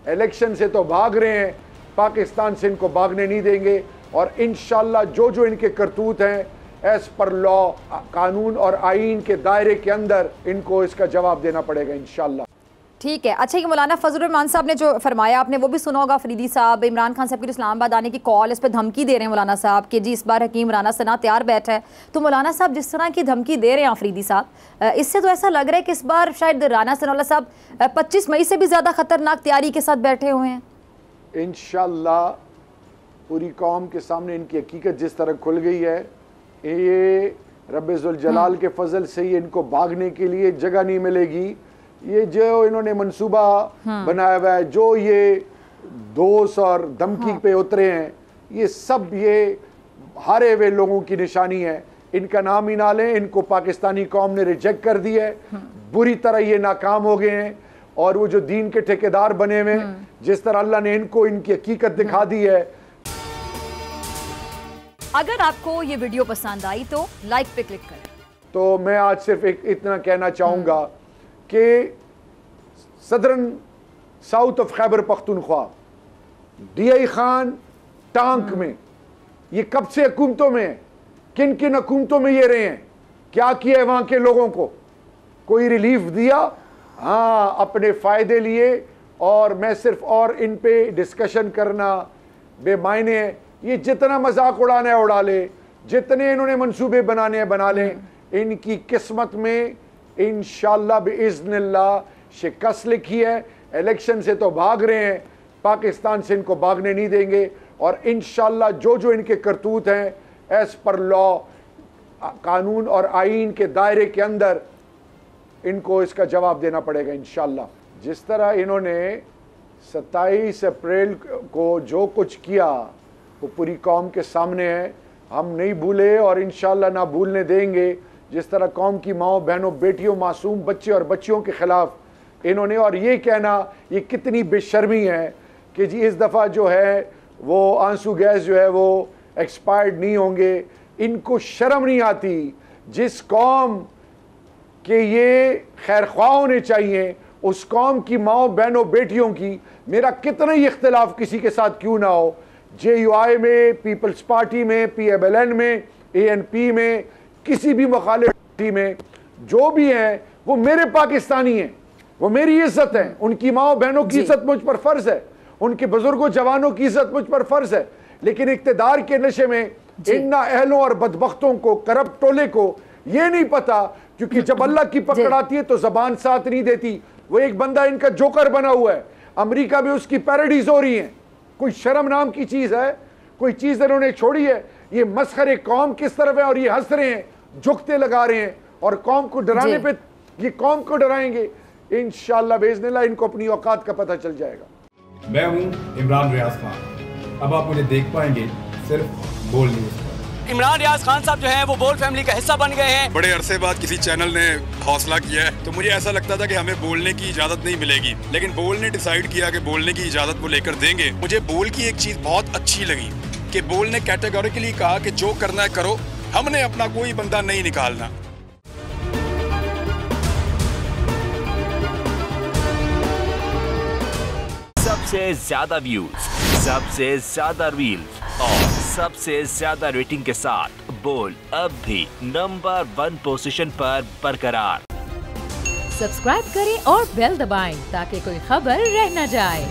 Election से तो भाग रहे हैं, पाकिस्तान से इनको भागने नहीं देंगे। और इंशाल्लाह जो जो इनके करतूत हैं एज पर लॉ, कानून और आईन के दायरे के अंदर इनको इसका जवाब देना पड़ेगा इंशाल्लाह। ठीक है। अच्छा, ये मौलाना फजल रहमान साहब ने जो फरमाया, आपने वो भी सुना होगा, फरीदी साहब इमरान खान साहब की इस्लामाबाद आने की कॉल, इस पर धमकी दे रहे हैं मौलाना साहब कि जी इस बार हकीम राना सना तैयार बैठा है। तो मौलाना साहब जिस तरह की धमकी दे रहे हैं फरीदी साहब, इससे तो ऐसा लग रहा है कि इस बार शायद राना सनाउल्लाह साहब 25 मई से भी ज़्यादा ख़तरनाक तैयारी के साथ बैठे हुए हैं। इंशाल्लाह पूरी कौम के सामने इनकी हकीकत जिस तरह खुल गई है, ये रब्बे ज़ुल जलाल के फजल से ही इनको भागने के लिए जगह नहीं मिलेगी। ये जो इन्होंने मंसूबा बनाया हुआ है, जो ये दोष और धमकी पे उतरे हैं, ये सब ये हारे हुए लोगों की निशानी है। इनका नाम ही ना लें, इनको पाकिस्तानी कौम ने रिजेक्ट कर दिया है, बुरी तरह ये नाकाम हो गए हैं। और वो जो दीन के ठेकेदार बने हुए हैं, जिस तरह अल्लाह ने इनको इनकी हकीकत दिखा दी है। अगर आपको ये वीडियो पसंद आई तो लाइक पे क्लिक करें। तो मैं आज सिर्फ इतना कहना चाहूँगा कि southern south of Khyber Pakhtunkhwa DI Khan tank में, ये कब से हुकूमतों में है, किन किन हुकूमतों में ये रहे हैं, क्या किया है वहाँ के लोगों को, कोई रिलीफ दिया? हाँ, अपने फ़ायदे लिए। और मैं सिर्फ और इन पे डिस्कशन करना बेमायने है। ये जितना मजाक उड़ाना है उड़ा ले, जितने इन्होंने मंसूबे बनाने हैं बना लें। इनकी किस्मत में इंशाअल्लाह बिइज़्निल्लाह शिकस्त लिखी है। इलेक्शन से तो भाग रहे हैं, पाकिस्तान से इनको भागने नहीं देंगे। और इंशाअल्लाह जो जो इनके करतूत हैं एज पर लॉ, कानून और आईन के दायरे के अंदर इनको इसका जवाब देना पड़ेगा इंशाअल्लाह। जिस तरह इन्होंने 27 अप्रैल को जो कुछ किया वो पूरी कौम के सामने है, हम नहीं भूले और इंशाअल्लाह ना भूलने देंगे। जिस तरह कौम की माओ बहनों बेटियों मासूम बच्चे और बच्चियों के ख़िलाफ़ इन्होंने, और ये कहना ये कितनी बेशर्मी है कि जी इस दफ़ा जो है वो आंसू गैस जो है वो एक्सपायर्ड नहीं होंगे। इनको शर्म नहीं आती? जिस कौम के ये खैरख्वाह होने चाहिए, उस कौम की माओ बहनों बेटियों की, मेरा कितना ही इख्तिलाफ किसी के साथ क्यों ना हो, JUI में, पीपल्स पार्टी में, PMLN में, ANP में, किसी भी मुखालिफ पार्टी में जो भी हैं, वो मेरे पाकिस्तानी हैं, वो मेरी इज्जत है। उनकी माओ बहनों की इज्जत मुझ पर फ़र्ज है, उनके बुजुर्गों जवानों की इज्जत मुझ पर फ़र्ज है। लेकिन इक़्तिदार के नशे में इन नाअहलों और बदबख्तों को, करप्ट टोले को ये नहीं पता, क्योंकि जब अल्लाह की पकड़ आती है तो जबान साथ नहीं देती। वो एक बंदा इनका जोकर बना हुआ है, अमेरिका में उसकी पैरोडीज हो रही हैं। कोई शर्म नाम की चीज़ है? कोई चीज़ इन्होंने छोड़ी है? ये मस्खरे कौम किस तरफ है और ये हंस रहे हैं, झुकते लगा रहे हैं और कौम को डराने पे ये कौम को डराएंगे। इंशाअल्लाह बेइज़्निल्लाह इनको अपनी औकात का पता चल जाएगा। मैं हूं इमरान रियाज खान। अब आप मुझे देख पाएंगे सिर्फ बोल न्यूज़। इमरान रियाज खान साहब जो हैं वो बोल फैमिली का हिस्सा बन गए हैं। बड़े अरसे बाद किसी चैनल ने हौसला किया है, तो मुझे ऐसा लगता था कि हमें बोलने की इजाजत नहीं मिलेगी, लेकिन बोल ने डिसाइड किया कि बोलने की इजाजत वो लेकर देंगे। मुझे बोल की एक चीज बहुत अच्छी लगी कि बोल ने कैटेगोरिकली कहा कि जो करना है करो, हमने अपना कोई बंदा नहीं निकालना। सबसे ज्यादा व्यूज, सबसे ज्यादा रील्स और सबसे ज्यादा रेटिंग के साथ बोल अब भी नंबर 1 पोजीशन पर बरकरार। सब्सक्राइब करें और बेल दबाएं ताकि कोई खबर रह न जाए।